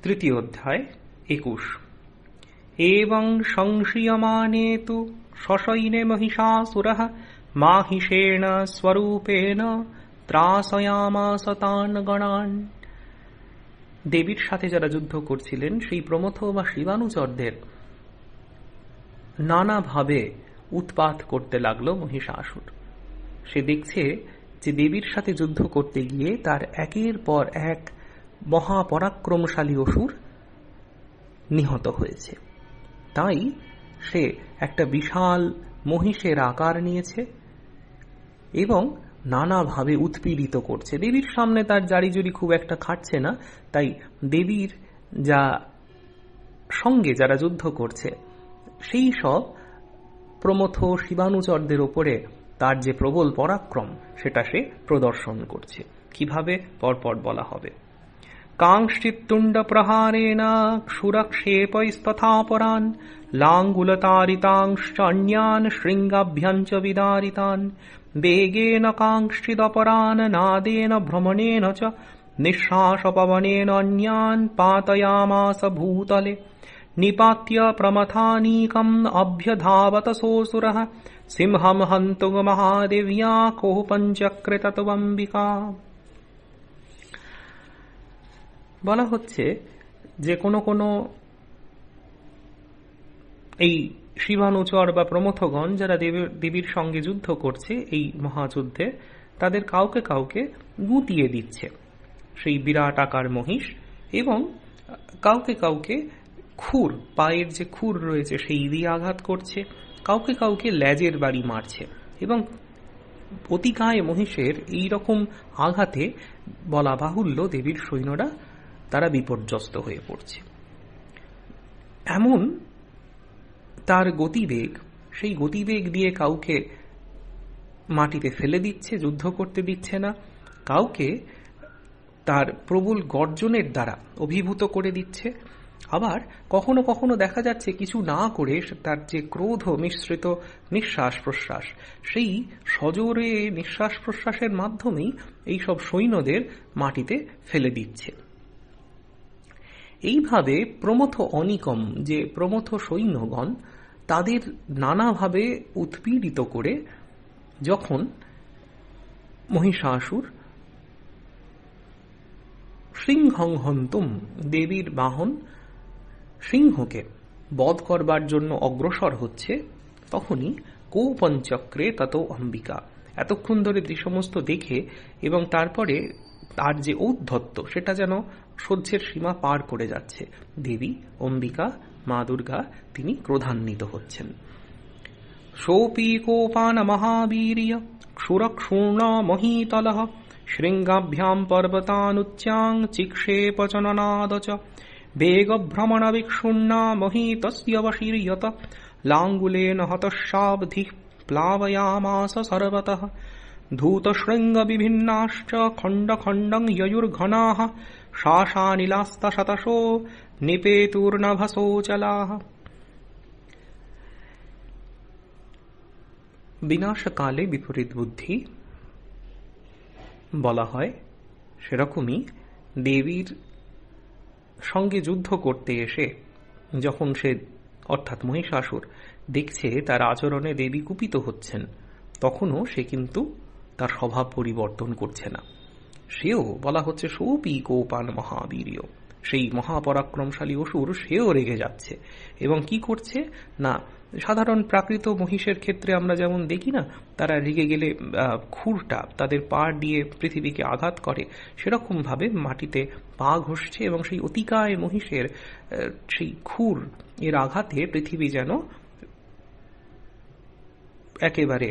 তৃতীয় অধ্যায় 21। এবং সংশিয়মানে তু সশৈনে মহিষাসুরঃ মাহিষেণ স্বরূপেণ ত্রাসয়ামাস তান গণান। দেবীর সাথে যারা যুদ্ধ করছিলেন সেই প্রমথ বা শিবানুচরদের নানাভাবে উৎপাত করতে লাগলো মহিষাসুর। সে দেখছে যে দেবীর সাথে যুদ্ধ করতে গিয়ে তার একের পর এক মহাপরাক্রমশালী অসুর নিহত হয়েছে। তাই সে একটা বিশাল মহিষের আকার নিয়েছে এবং নানাভাবে উৎপীড়িত করছে। দেবীর সামনে তার জারিজুরি খুব একটা খাটছে না, তাই দেবীর সঙ্গে যারা যুদ্ধ করছে সেই সব প্রমথ শিবানুচরদের ওপরে তার যে প্রবল পরাক্রম সেটা সে প্রদর্শন করছে। কিভাবে পরপর বলা হবে। কাংশ্চিত্তুণ্ড প্রহারেণ ক্ষুরক্ষেপস্তথাপরান লাঙ্গুলতারিতাংশ্চ অন্যান শৃঙ্গাভ্যঞ্চ বিদারিতান বেগেন কাংশ্চিদপরান নাদেন ভ্রমণেন চ নিঃশ্বাসপবনেন অন্যান পাতয়ামাস ভূতলে নিপাত্য প্রমথানীকম অভ্যধাবত সোऽসুরঃ সিংহম হন্তুম মহাদেব্যা কোপঞ্চক্রে তত্ত্বম্বিকা। বলা হচ্ছে যে কোন এই শিবানুচর বা প্রমথগণ যারা দেবীর সঙ্গে যুদ্ধ করছে এই মহাযুদ্ধে তাদের কাউকে কাউকে গুঁতিয়ে দিচ্ছে সেই বিরাট আকার মহিষ, এবং কাউকে কাউকে খুর, পায়ের যে খুর রয়েছে সেই দিয়ে আঘাত করছে, কাউকে কাউকে লেজের বাড়ি মারছে। এবং অতিকায় মহিষের এই রকম আঘাতে বলা বাহুল্য দেবীর সৈন্যরা তারা বিপর্যস্ত হয়ে পড়ছে। এমন তার গতিবেগ, সেই গতিবেগ দিয়ে কাউকে মাটিতে ফেলে দিচ্ছে, যুদ্ধ করতে দিচ্ছে না, কাউকে তার প্রবল গর্জনের দ্বারা অভিভূত করে দিচ্ছে। আবার কখনো কখনো দেখা যাচ্ছে কিছু না করে তার যে ক্রোধ মিশ্রিত নিঃশ্বাস প্রশ্বাস, সেই সজোরে নিঃশ্বাস প্রশ্বাসের মাধ্যমেই এই সব সৈন্যদের মাটিতে ফেলে দিচ্ছে। এইভাবে প্রমথ অনিকম যে প্রমথ সৈন্যগণ তাদের নানাভাবে উৎপীড়িত করে যখন মহিষাসুর সিংহং হন্তুম দেবীর বাহন সিংহকে বধ করবার জন্য অগ্রসর হচ্ছে, তখনই কৌপঞ্চক্রে তত অম্বিকা। এতক্ষণ ধরে যে সমস্ত দেখে এবং তারপরে তার যে ঔদ্ধত্য সেটা যেন সহ্যের সীমা পার করে যাচ্ছে, দেবী অম্বিকা মা দুর্গা তিনি ক্রোধান্বিত হচ্ছেন। সোপি কোপান মহাবীর্য ক্ষুরক্ষূর্ণ মহীতলঃ শৃঙ্গাভ্যাম পর্বতানুচ্চাং চিক্ষেপচননাদ চ বেগভ্রমণ বিক্ষুণ্ণা মহীতস্য বশীর্যত লাঙ্গুলেন হতঃশাবধিঃ প্লাবয়ামাস সর্বতঃ ধূতশৃঙ্গ বিভিন্নাশ্চ খণ্ড খণ্ডং যয়ুর্ঘনাঃ শাসানিলাস্তশতশো নিপেতুর্নভসোচলাঃ। বিনাশকালে বিপরীত বুদ্ধি বলা হয়, সেরকমই দেবীর সঙ্গে যুদ্ধ করতে এসে যখন সে অর্থাৎ মহিষাসুর দেখছে তার আচরণে দেবী কুপিত হচ্ছেন, তখনও সে কিন্তু তার স্বভাব পরিবর্তন করছে না। সেও বলা হচ্ছে সোপি কোপান মহাবীর্য, সেই মহাপরাক্রমশালী অসুর সেও রেগে যাচ্ছে এবং কি করছে না, সাধারণ প্রাকৃত মহিষের ক্ষেত্রে আমরা যেমন দেখি না, তারা রেগে গেলে খুরটা তাদের পা দিয়ে পৃথিবীকে আঘাত করে, সেরকম ভাবে মাটিতে পা ঘষছে এবং সেই অতিকায় মহিষের সেই খুর এর আঘাতে পৃথিবী যেন একেবারে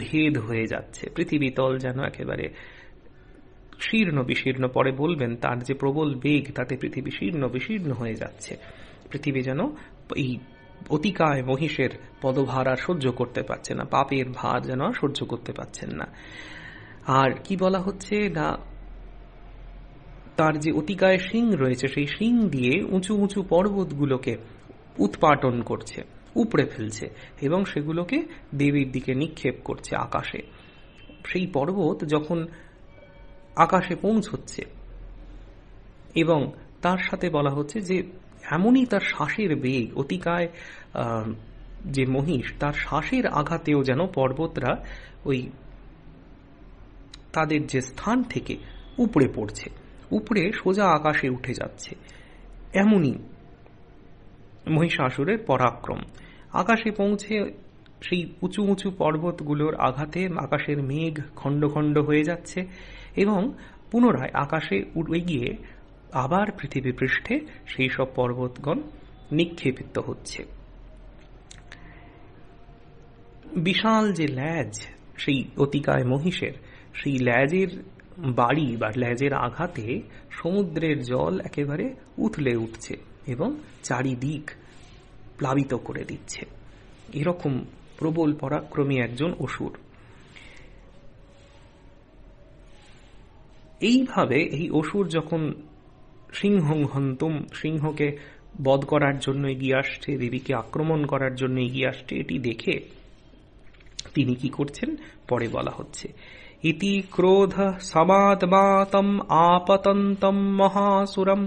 ভেদ হয়ে যাচ্ছে, পৃথিবী তল যেন একেবারে শীর্ণ বিশীর্ণ, পরে বলবেন তার যে প্রবল বেগ তাতে পৃথিবী শীর্ণ বিশীর্ণ হয়ে যাচ্ছে। পৃথিবী যেন এই অতিকায় মহিষের পদভার আর সহ্য করতে পারছে না, পাপের ভার যেন আর সহ্য করতে পারছেন না। আর কি বলা হচ্ছে না, তার যে অতিকায় শিং রয়েছে সেই শিং দিয়ে উঁচু উঁচু পর্বতগুলোকে উৎপাটন করছে, উপড়ে ফেলছে এবং সেগুলোকে দেবীর দিকে নিক্ষেপ করছে আকাশে। সেই পর্বত যখন আকাশে পৌঁছচ্ছে এবং তার সাথে বলা হচ্ছে যে এমনই তার শ্বাসের বেগ, অতিকায় যে মহিষ, তার শ্বাসের আঘাতেও যেন পর্বতরা ওই তাদের যে স্থান থেকে উপড়ে পড়ছে, উপড়ে সোজা আকাশে উঠে যাচ্ছে। এমনই মহিষাসুরের পরাক্রম। আকাশে পৌঁছে সেই উঁচু উঁচু পর্বতগুলোর আঘাতে আকাশের মেঘ খণ্ড খণ্ড হয়ে যাচ্ছে এবং পুনরায় আকাশে উড়ে গিয়ে আবার পৃথিবী পৃষ্ঠে সেই সব পর্বতগণ নিক্ষেপিত হচ্ছে। বিশাল যে ল্যাজ সেই অতিকায় মহিষের, সেই ল্যাজের বাড়ি বা ল্যাজের আঘাতে সমুদ্রের জল একেবারে উথলে উঠছে এবং চারিদিক প্লাবিত করে দিচ্ছে। এরকম প্রবল পরাক্রমী একজন অসুর। এইভাবে এই অসুর যখন সিংহং সিংহকে বধ করার জন্য এগিয়ে আসছে, দেবীকে আক্রমণ করার জন্য এগিয়ে আসছে, এটি দেখে তিনি কি করছেন পরে বলা হচ্ছে। ইতি ক্রোধ সমাদমাতম আপতন্তম মহাসুরম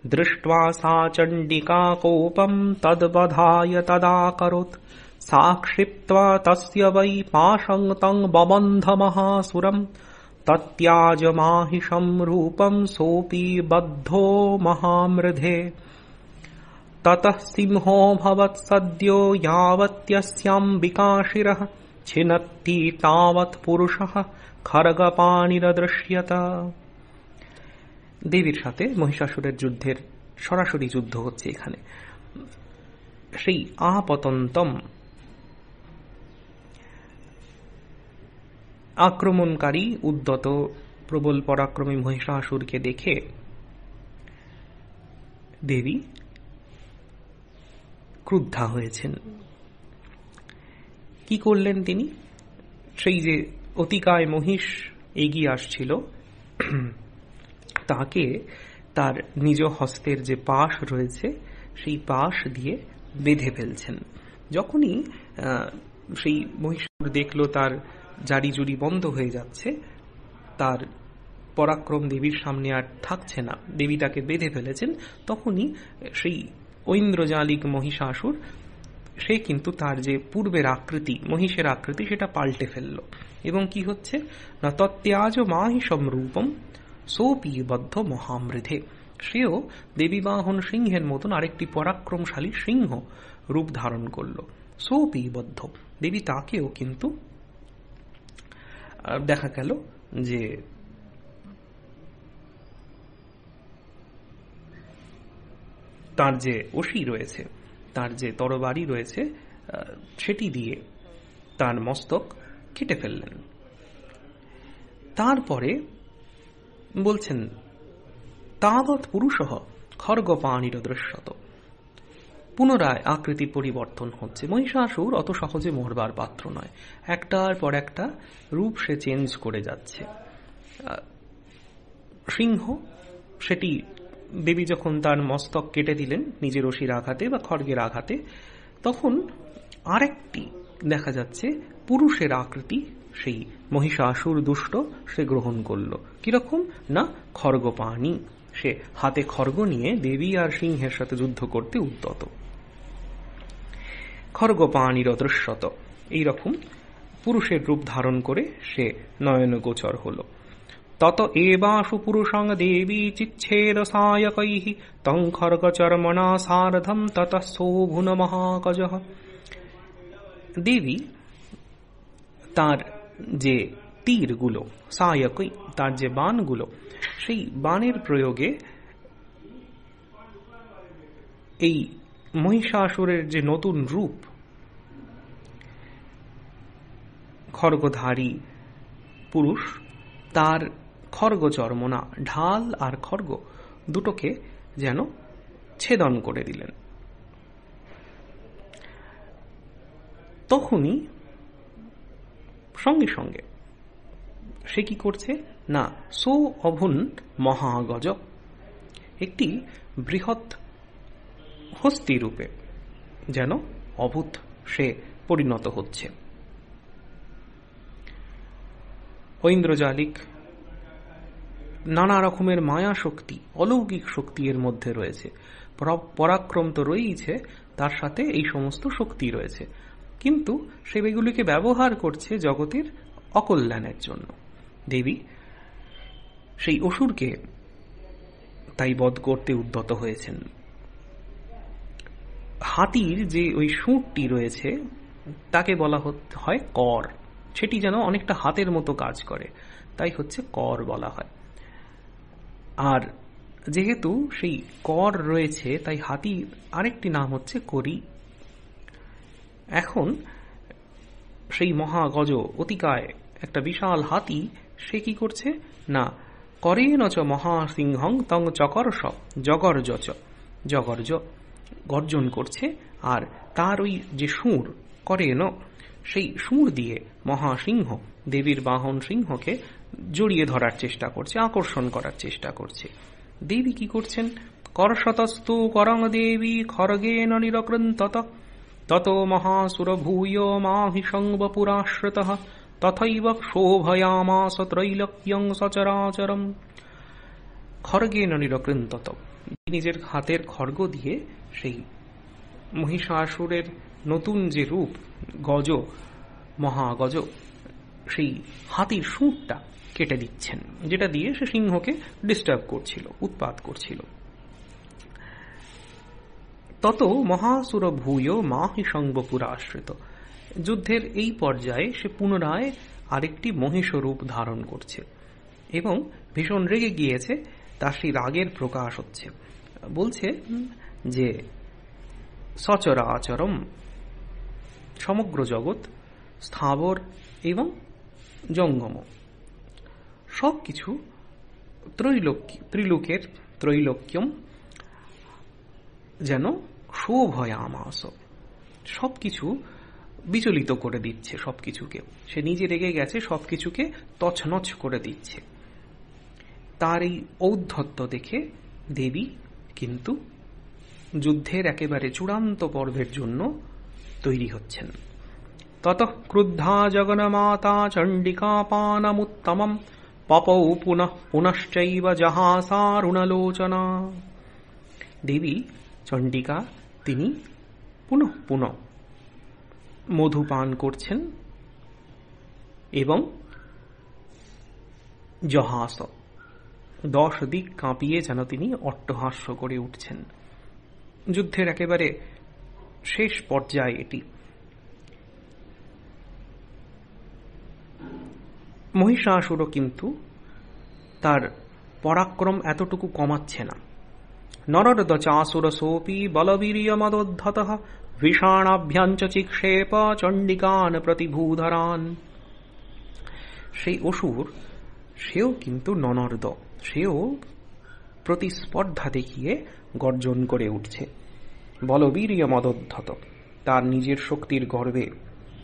দৃष्ट्वा सा चण्डिका कोपं तद्वधाय तदाकरोत् साक्षिप्त्वा तस्य वै पाशं तं बबन्ध महासुरम् तत्याजमाहिषं रूपं सोऽपि बद्धो महामृधे ततः सिंहोऽभवत् सद्यो यावत्यस्याम्बिकाशिरः छिनत्ति तावत् पुरुषः खड्गपाणिरदृश्यत। দেবীর সাথে মহিষাসুরের যুদ্ধের সরাসরি যুদ্ধ হচ্ছে এখানে। সেই আপতন্তম আক্রমণকারী উদ্যত প্রবল পরাক্রমী মহিষাসুরকে দেখে দেবী ক্রুদ্ধা হয়েছেন। কি করলেন তিনি? সেই যে অতিকায় মহিষ এগিয়ে আসছিল তাকে তার নিজ হস্তের যে পাশ রয়েছে সেই পাশ দিয়ে বেঁধে ফেলছেন। যখনই সেই মহিষাসুর দেখলো তার জারি জুরি বন্ধ হয়ে যাচ্ছে, তার পরাক্রম দেবীর সামনে আর থাকছে না, দেবী তাকে বেঁধে ফেলেছেন, তখনই সেই ঐন্দ্রজালিক মহিষাসুর সে কিন্তু তার যে পূর্বের আকৃতি, মহিষের আকৃতি, সেটা পাল্টে ফেলল। এবং কি হচ্ছে না, তত্যাজ মাহিষম রূপম সোপি বদ্ধ মহামৃধে, সেও দেবীবাহন সিংহের মতন আরেকটি পরাক্রমশালী সিংহ রূপ ধারণ করল। সোপি বদ্ধ, দেবী তাকেও কিন্তু দেখা গেল যে তার যে অসি রয়েছে, তার যে তরবারি রয়েছে, সেটি দিয়ে তার মস্তক কেটে ফেললেন। তারপরে বলছেন তাবৎ পুরুষঃ খর্গপাণির দৃশ্যত, পুনরায় আকৃতি পরিবর্তন হচ্ছে। মহিষাসুর অত সহজে মরবার পাত্র নয়, একটার পর একটা রূপ সে চেঞ্জ করে যাচ্ছে। সিংহ, সেটি দেবী যখন তার মস্তক কেটে দিলেন নিজের অসির আঘাতে বা খড়গের আঘাতে, তখন আরেকটি দেখা যাচ্ছে পুরুষের আকৃতি সেই মহিষাসুর দুষ্ট সে গ্রহণ করল। কিরকম না, খর্গপাণি, সে হাতে খর্গ নিয়ে দেবী আর সিংহের সাথে যুদ্ধ করতে উদ্যত। খর্গপাণির অদৃশ্যত, এইরকম পুরুষের রূপ ধারণ করে সে নয়নগোচর হল। তত এবাশু পুরুষং দেবী চিচ্ছেদ সায়কৈঃ তং খর্গচর্মণা সার্ধম ততঃ শোভুন মহাকজঃ। দেবী তার যে তীরগুলো, সায়কই, তার যে বাণগুলো, সেই বাণের প্রয়োগে এই মহিষাসুরের যে নতুন রূপ, খর্গধারী পুরুষ, তার খর্গচর্মনা, ঢাল আর খর্গ দুটোকে যেন ছেদন করে দিলেন। তখনই সঙ্গে সঙ্গে সে কি করছে না, সো অভুন মহাগজ, একটি বৃহৎ হস্তি রূপে যেন অভূত সে পরিণত হচ্ছে। ঐন্দ্রজালিক নানা রকমের মায়া শক্তি, অলৌকিক শক্তি এর মধ্যে রয়েছে। পরাক্রম তো রয়েছে, তার সাথে এই সমস্ত শক্তি রয়েছে, কিন্তু সেগুলিকে ব্যবহার করছে জগতের অকল্যাণের জন্য। দেবী সেই অসুরকে তাই বধ করতে উদ্যত হয়েছেন। হাতির যে ওই সুঁড়টি রয়েছে তাকে বলা হয় কর, সেটি যেন অনেকটা হাতের মতো কাজ করে, তাই হচ্ছে কর বলা হয়। আর যেহেতু সেই কর রয়েছে, তাই হাতির আরেকটি নাম হচ্ছে করি। এখন সেই মহাগজ অতিকায় একটা বিশাল হাতি, সে কি করছে না, করেন চ মহাসিংহং তং চকর্ষ জগর্জ চ, জগর্জ গর্জন করছে, আর তার ওই যে সুর করেন, সেই সুর দিয়ে মহাসিংহ দেবীর বাহন সিংহকে জড়িয়ে ধরার চেষ্টা করছে, আকর্ষণ করার চেষ্টা করছে। দেবী কি করছেন, করশতস্তু করং দেবী খর্গেন নিরকৃন্তত তত মহাসুর ভূয় মাহিসংবপুরাশ্রিতঃ তথৈব শোভয়ামাস ত্রৈলোক্যং সচরাচরম। খর্গেন নিরকৃন্তত, নিজের হাতের খড়গ দিয়ে সেই মহিষাসুরের নতুন যে রূপ গজ, মহাগজ, সেই হাতির সুঁড়টা কেটে দিচ্ছেন, যেটা দিয়ে সে সিংহকে ডিস্টার্ব করছিল, উৎপাত করছিল। তত মহাসুর ভূয় মাহিসংবপুরা আশ্রিত। যুদ্ধের এই পর্যায়ে সে পুনরায় আরেকটি মহিষ রূপ ধারণ করছে এবং ভীষণ রেগে গিয়েছে, তার সেই রাগের প্রকাশ হচ্ছে। বলছে যে সচরাচরম, সমগ্র জগৎ, স্থাবর এবং জঙ্গম সবকিছু, ত্রিলোকের ত্রৈলোক্যম যেন শোভয়ামাস, সবকিছু বিচলিত করে দিচ্ছে, সবকিছুকে সে নিজে রেগে গেছে, সবকিছুকে তছনছ করে দিচ্ছে। তার এই ঔদ্ধত্য দেখে দেবী কিন্তু যুদ্ধের একেবারে চূড়ান্ত পর্বের জন্য তৈরি হচ্ছেন। তত ক্রুদ্ধা জগন্মাতা চণ্ডিকা পানমুত্তমম পপৌ পুনঃ পুনশ্চৈব জাহাসারুণলোচনা। দেবী চণ্ডিকা তিনি পুনঃ পুনঃ মধুপান করছেন এবং জহাস, 10 দিক কাঁপিয়ে যেন তিনি অট্টহাস্য করে উঠছেন। যুদ্ধের একেবারে শেষ পর্যায়ে এটি। মহিষাসুরও কিন্তু তার পরাক্রম এতটুকু কমাচ্ছে না। নরদ চাসুর সোপি বলবীর্যমদোদ্ধতঃ বিষাণাভ্যাঞ্চ চিক্ষেপ চণ্ডিকান প্রতিভূধরান। সেই অসুর, সেও কিন্তু ননর্দ, সেও প্রতিস্পর্ধা দেখিয়ে গর্জন করে উঠছে। বলবীর্যমদোদ্ধত, তার নিজের শক্তির গর্বে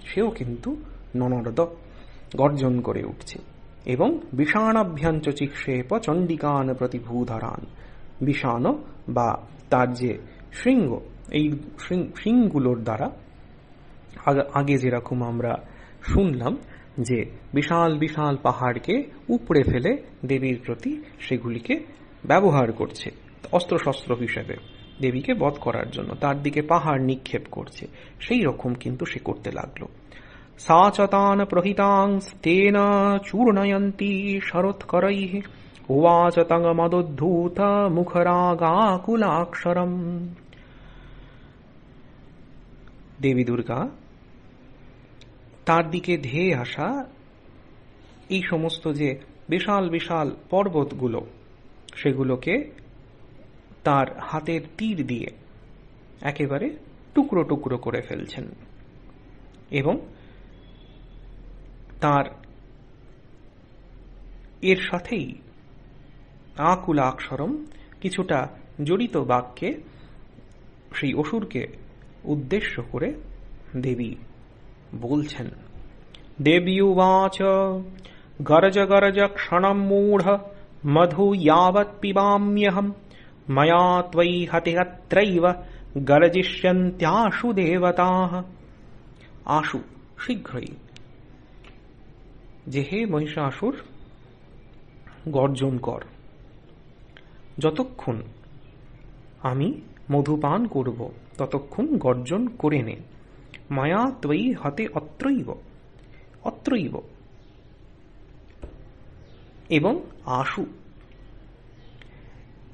সেও কিন্তু ননর্দ, গর্জন করে উঠছে। এবং বিষাণাভ্যাঞ্চ চিক্ষেপ চণ্ডিকান প্রতিভূধরান, বিষাণ বা তার যে শৃঙ্গ, এই শৃঙ্গগুলোর দ্বারা আগে যেরকম আমরা শুনলাম যে বিশাল বিশাল পাহাড়কে উপড়ে ফেলে দেবীর প্রতি সেগুলিকে ব্যবহার করছে অস্ত্রশস্ত্র হিসেবে, দেবীকে বধ করার জন্য তার দিকে পাহাড় নিক্ষেপ করছে, সেই রকম কিন্তু সে করতে লাগলো। সাচতান প্রহিতাং তেন চূর্ণয়ন্তি শরৎকরৈঃ উবাচ তং মদোদ্ধূত মুখরাগাকুলাক্ষরম। দেবী দুর্গা তার দিকে ধেয়ে আসা এই সমস্ত যে বিশাল বিশাল পর্বতগুলো, সেগুলোকে তার হাতের তীর দিয়ে একেবারে টুকরো টুকরো করে ফেলছেন এবং তার এর সাথেই আকুলাক্ষরম কিছুটা জড়িত বাক্যে সেই অসুরকে উদ্দেশ্য করে দেবী বলছেন। দেবী উবাচ গর্জ গর্জ ক্ষণম মূঢ় মধু यावत् পিবাম্যহম ময়া ত্বয়ি হতিহত্রৈব গর্জিষ্যন্ত্যাশু দেবতাঃ। আশু, শীঘ্রই, যে হে মহিষাসুর, গর্জন কর, যতক্ষণ আমি মধুপান করব ততক্ষণ গর্জন করে নে। মায়া ত্বয়ি হতে অত্রৈব অত্রৈব এবং আশু,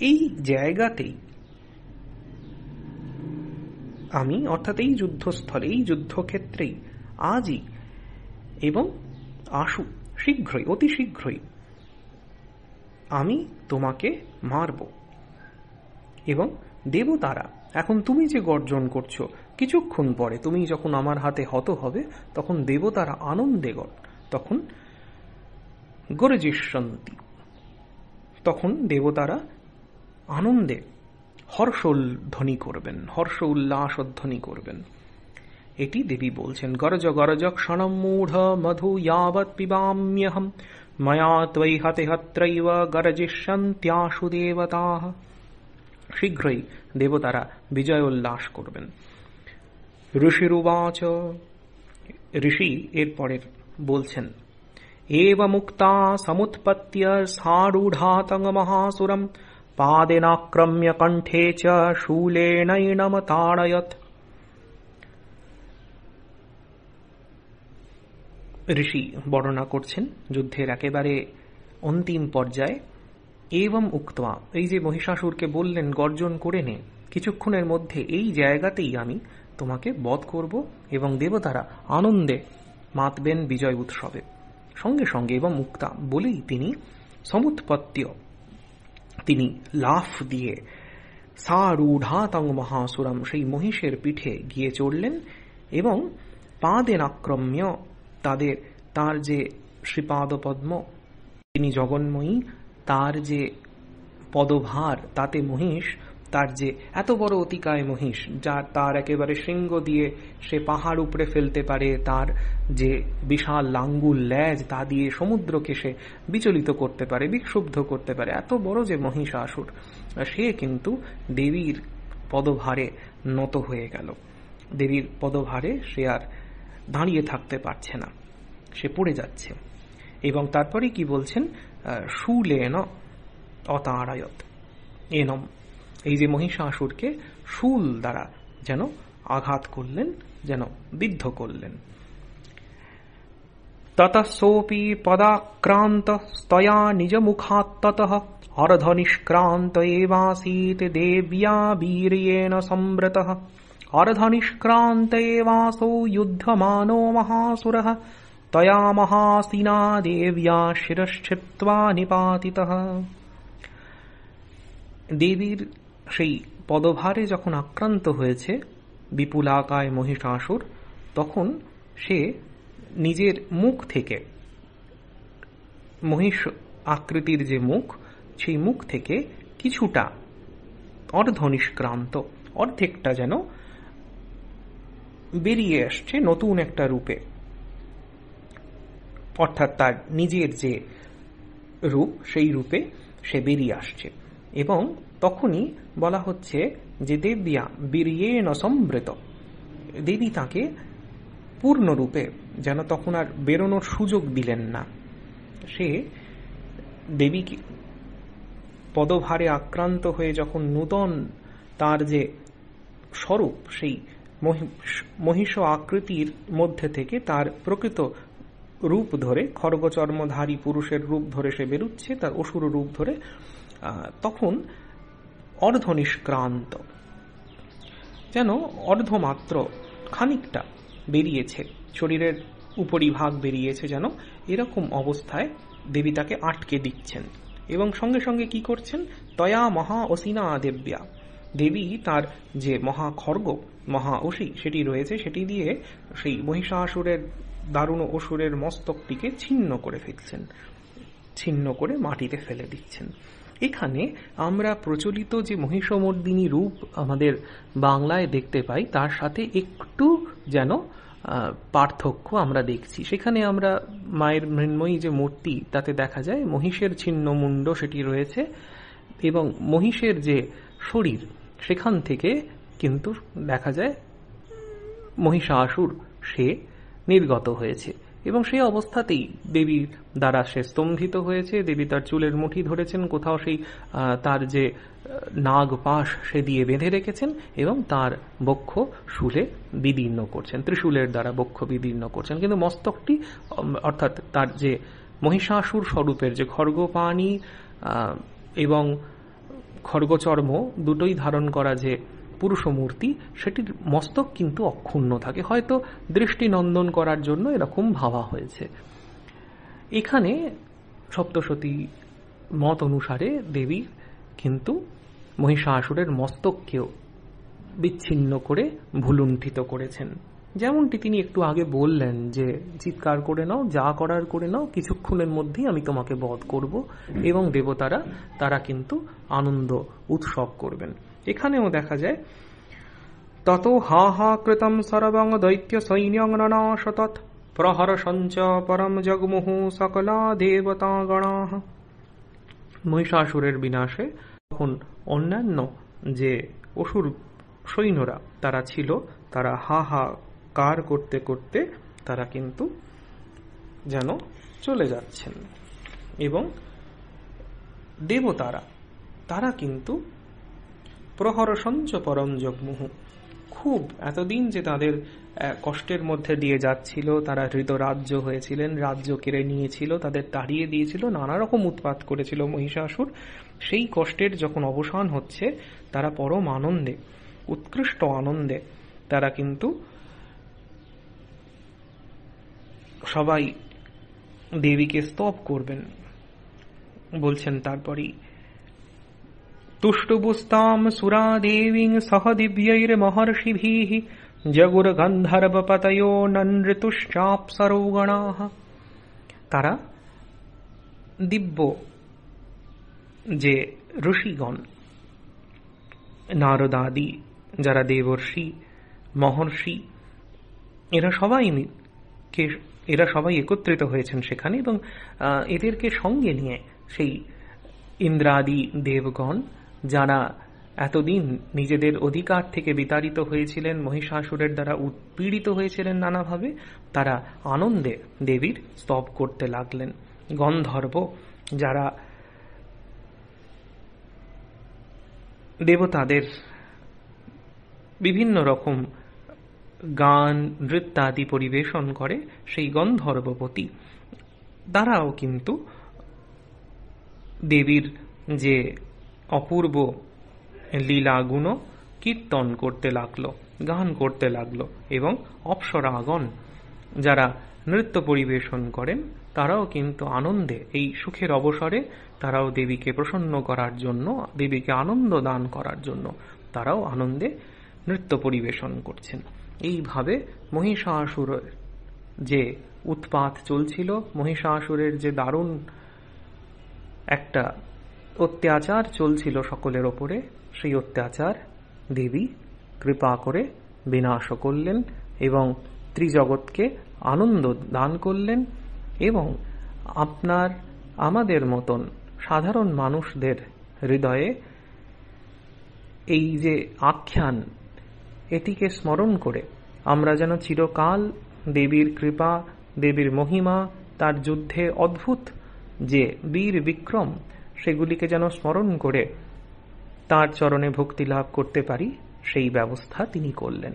এই জায়গাতেই আমি, অর্থাৎ এই যুদ্ধস্থলে, এই যুদ্ধক্ষেত্রেই আজই এবং আশু শীঘ্রই, অতি শীঘ্রই আমি তোমাকে মারব। এবং দেবতারা, এখন তুমি যে গর্জন করছো, কিছুক্ষণ পরে তুমি যখন আমার হাতে হত হবে তখন দেবতারা আনন্দে তখন গর্জিষ্যন্তি, তখন দেবতারা আনন্দে হর্ষধ্বনি করবেন, হর্ষ উল্লাসধ্বনি করবেন। এটি দেবী বলছেন, গরজ গরজ ক্ষণম মূঢ় মধু যাবৎ পিবাম্যহম ময়া ত্বয়ি হতে হত্রৈব গর্জিষ্যন্ত্যাশু দেবতাঃ। শীঘ্রই দেবতারা বিজয় উল্লাস করবেন। ঋষিরুবাচ, ঋষি এরপরের বলছেন, এব মুক্তা সমুৎপত্য সারূঢ়াতং মহাসুরম পাদেনাক্রম্য কণ্ঠে চ শূলেনৈনম তাড়য়ৎ। ঋষি বর্ণনা করছেন যুদ্ধের একেবারে অন্তিম পর্যায়ে, এবং উক্তবা, এই যে মহিষাসুরকে বললেন গর্জন করে নে, কিছুক্ষণের মধ্যে এই জায়গাতেই আমি তোমাকে বধ করব এবং দেবতারা আনন্দে মাতবেন বিজয় উৎসবে। সঙ্গে সঙ্গে এবং মুক্তা বলেই তিনি সমুৎপত্য, তিনি লাফ দিয়ে সারূঢ়াতং মহাসুরম, সেই মহিষের পিঠে গিয়ে চড়লেন এবং পাদেনাক্রম্য, তার যে শ্রীপাদ পদ্ম, তিনি জগন্ময়ী, তার যে পদভার, তাতে মহিষ, তার যে এত বড় অতিকায় মহিষ, তার একেবারে শৃঙ্গ দিয়ে সে পাহাড় উপড়ে ফেলতে পারে, তার যে বিশাল লাঙ্গুল লেজ, তা দিয়ে সমুদ্রকে সে বিচলিত করতে পারে, বিক্ষুব্ধ করতে পারে, এত বড় যে মহিষাসুর, সে কিন্তু দেবীর পদভারে নত হয়ে গেল। দেবীর পদভারে সে আর দাঁড়িয়ে থাকতে পারছে না, সে পড়ে যাচ্ছে। এবং তারপরে কি বলছেন, শূলেন অতাড়ায়ত এনম, এই যে মহিষাসুরকে শূল দ্বারা যেন আঘাত করলেন, যেন বিদ্ধ করলেন। ততসোপি পদাক্রান্ত স্তয়া নিজ মুখাৎ ততঃ অর্ধ নিষ্ক্রান্ত এবাসীত দেব্যা বীর্যেণ সম্ভৃতঃ। অর্ধ নিষ্ক্রান্ত এবাসো যুধ্যমানো মহাসুরঃ তয়া মহাসিনা দেব্যা শিরশ্ছিত্ত্বা নিপাতিতঃ। দেবীর সেই পদভারে যখন আক্রান্ত হয়েছে বিপুলাকায় মহিষাসুর, তখন সে নিজের মুখ থেকে, মহিষ আকৃতির যে মুখ, সেই মুখ থেকে কিছুটা অর্ধ নিষ্ক্রান্ত, অর্ধেকটা যেন বেরিয়ে আসছে নতুন একটা রূপে, অর্থাৎ তার নিজের যে রূপ, সেই রূপে সে বেরিয়ে আসছে। এবং তখনই বলা হচ্ছে যে দেব্যা বীর্যেণ সম্ভৃত, দেবী তাকে পূর্ণরূপে যেন তখন আর বেরোনোর সুযোগ দিলেন না। সে দেবীকে পদভারে আক্রান্ত হয়ে যখন নূতন তার যে স্বরূপ, সেই মহিষ আকৃতির মধ্যে থেকে তার প্রকৃত রূপ ধরে, খড়গচর্মধারী পুরুষের রূপ ধরে সে বেরুচ্ছে, তার অসুর রূপ ধরে, তখন অর্ধ নিষ্ক্রান্ত, যেন অর্ধমাত্র খানিকটা বেরিয়েছে, শরীরের উপরিভাগ বেরিয়েছে, যেন এরকম অবস্থায় দেবী তাকে আটকে দিচ্ছেন। এবং সঙ্গে সঙ্গে কি করছেন, তয়া মহা অসিনা দেব্যা, দেবী তার যে মহা খড়গ, মহা অসি সেটি রয়েছে, সেটি দিয়ে সেই মহিষাসুরের দারুণ অসুরের মস্তকটিকে ছিন্ন করে ফেলছেন, ছিন্ন করে মাটিতে ফেলে দিচ্ছেন। এখানে আমরা প্রচলিত যে মহিষমর্দিনী রূপ আমাদের বাংলায় দেখতে পাই, তার সাথে একটু যেন পার্থক্য আমরা দেখছি। সেখানে আমরা মায়ের মৃন্ময়ী যে মূর্তি, তাতে দেখা যায় মহিষের ছিন্ন মুন্ড সেটি রয়েছে, এবং মহিষের যে শরীর, সেখান থেকে কিন্তু দেখা যায় মহিষাসুর সে নির্গত হয়েছে। এবং সেই অবস্থাতেই দেবীর দ্বারা সে স্তম্ভিত হয়েছে। দেবী তার চুলের মুঠি ধরেছেন, কোথাও সেই তার যে নাগ পাশ সে দিয়ে বেঁধে রেখেছেন এবং তার বক্ষ শূলে বিদীর্ণ করছেন, ত্রিশূলের দ্বারা বক্ষ বিদীর্ণ করছেন। কিন্তু মস্তকটি অর্থাৎ তার যে মহিষাসুর স্বরূপের যে খড়গপাণি এবং খড়গচর্ম দুটোই ধারণ করা যে পুরুষ মূর্তি, সেটির মস্তক কিন্তু অক্ষুণ্ণ থাকে, হয়তো দৃষ্টিনন্দন করার জন্য এরকম ভাবা হয়েছে। এখানে সপ্তশতী মত অনুসারে দেবী কিন্তু মহিষাসুরের মস্তককেও বিচ্ছিন্ন করে ভুলুণ্ঠিত করেছেন। যেমনটি তিনি একটু আগে বললেন যে চিৎকার করে নাও, যা করার করে নাও, কিছুক্ষণের মধ্যেই আমি তোমাকে বধ করব, এবং দেবতারা তারা কিন্তু আনন্দ উৎসব করবেন। এখানেও দেখা যায় তত হা হা কৃতম সর্বং দৈত্য সৈন্যং নানাশতৎ প্রহর্ষঞ্চ পরম জগমুহু সকলা দেবতাগণাঃ। মহিষাসুরের বিনাশে তখন অন্যান্য যে অসুর সৈন্যরা তারা ছিল, তারা হা হা কার করতে করতে তারা কিন্তু যেন চলে যাচ্ছেন, এবং দেবতারা তারা কিন্তু প্রহরসঞ্চ পরম জগমুহু, খুব এতদিন যে তাদের কষ্টের মধ্যে দিয়ে যাচ্ছিল, তারা হৃতরাজ্য হয়েছিলেন, রাজ্য কেড়ে নিয়েছিল, তাদের তাড়িয়ে দিয়েছিল, নানা রকম উৎপাত করেছিল মহিষাসুর, সেই কষ্টের যখন অবসান হচ্ছে তারা পরম আনন্দে, উৎকৃষ্ট আনন্দে তারা কিন্তু সবাই দেবীকে স্তব করবেন। বলছেন তারপরই তুষ্টুবুস্তাম সুরা দেবীং সহ দিব্যৈর মহর্ষিভিঃ জগুর গন্ধর্বপতয়ো ননৃতুশ্চাপ্সরৌগণাঃ। তারা দিব্য যে ঋষিগণ, নারদাদি যারা দেবর্ষি মহর্ষি, এরা সবাই একত্রিত হয়েছেন সেখানে, এবং এদেরকে সঙ্গে নিয়ে সেই ইন্দ্রাদি দেবগণ যারা এতদিন নিজেদের অধিকার থেকে বিতাড়িত হয়েছিলেন, মহিষাসুরের দ্বারা উৎপীড়িত হয়েছিলেন নানাভাবে, তারা আনন্দে দেবীর স্তব করতে লাগলেন। গন্ধর্ব যারা দেবতাদের বিভিন্ন রকম গান নৃত্যাদি পরিবেশন করে, সেই গন্ধর্বপতি তারাও কিন্তু দেবীর যে অপূর্ব লীলাগুণ কীর্তন করতে লাগলো, গান করতে লাগলো, এবং অপ্সরাগণ যারা নৃত্য পরিবেশন করেন তারাও কিন্তু আনন্দে, এই সুখের অবসরে তারাও দেবীকে প্রসন্ন করার জন্য, দেবীকে আনন্দ দান করার জন্য তারাও আনন্দে নৃত্য পরিবেশন করছেন। এইভাবে মহিষাসুরের যে উৎপাত চলছিল, মহিষাসুরের যে দারুণ একটা অত্যাচার চলছিল সকলের ওপরে, সেই অত্যাচার দেবী কৃপা করে বিনাশ করলেন এবং ত্রিজগৎকে আনন্দ দান করলেন, এবং আমাদের মতন সাধারণ মানুষদের হৃদয়ে এই যে আখ্যান, এটিকে স্মরণ করে আমরা যেন চিরকাল দেবীর কৃপা, দেবীর মহিমা, তার যুদ্ধে অদ্ভুত যে বীর বিক্রম, সেগুলিকে যেন স্মরণ করে তার চরণে ভক্তি লাভ করতে পারি, সেই ব্যবস্থা তিনি করলেন।